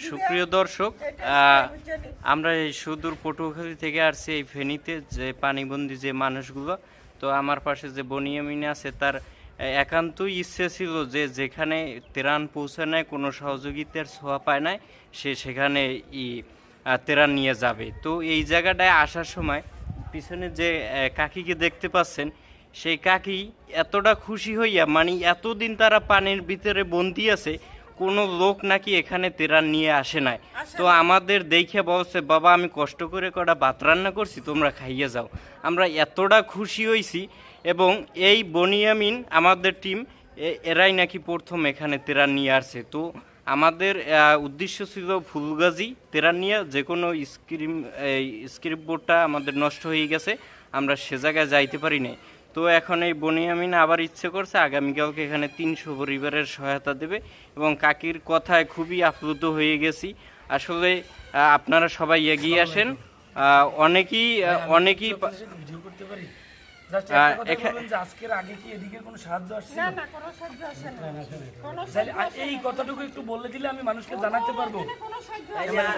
সুপ্রিয় দর্শক, আমরা এই সুদূর পটুয়াখালী থেকে আসছি এই ফেনীতে যে পানিবন্দী যে মানুষগুলো। তো আমার পাশে যে বনিয়ামিন আছে, তার একান্তই ইচ্ছে ছিল যে যেখানে ত্রাণ পৌঁছে নেয়, কোনো সহযোগিতার ছোঁয়া পায় না, সে সেখানে ত্রাণ নিয়ে যাবে। তো এই জায়গাটায় আসার সময় পিছনে যে কাকিকে দেখতে পাচ্ছেন, সেই কাকি এতটা খুশি হইয়া, মানে এতদিন তারা পানির ভিতরে বন্দি আছে, কোনো লোক নাকি এখানে ত্রাণ নিয়ে আসে নাই। তো আমাদের দেখে বলছে, বাবা আমি কষ্ট করে কটা ভাত রান্না করছি, তোমরা খাইয়ে যাও। আমরা এতটা খুশি হয়েছি। এবং এই বনিয়ামিন আমাদের টিম, এরাই নাকি প্রথম এখানে ত্রাণ নিয়ে আসছে। তো আমাদের উদ্দেশ্য ছিল ফুলগাজী ত্রাণ নিয়ে, যে কোনো স্ক্রিপ্ট বোর্ডটা আমাদের নষ্ট হয়ে গেছে, আমরা সে জায়গায় যাইতে পারি নাই। তো এখন এই বনিয়ামিন আবার ইচ্ছে করছে আগামীকালকে এখানে 300 পরিবারের সহায়তা দেবে। এবং কাকির কথায় খুবই আপ্লুত হয়ে গেছি। আসলে আপনারা সবাই এগিয়ে আসেন। অনেকেই ভিডিও করতে পারি। আজকের আগে কি এদিকে কোনো সাহায্য আসছে? না না, কোনো সাহায্য আসে না। কোনো এই কথাটুকু একটু বলে দিলে আমি মানুষকে জানাতে পারবো। কোনো সাহায্য আসে না।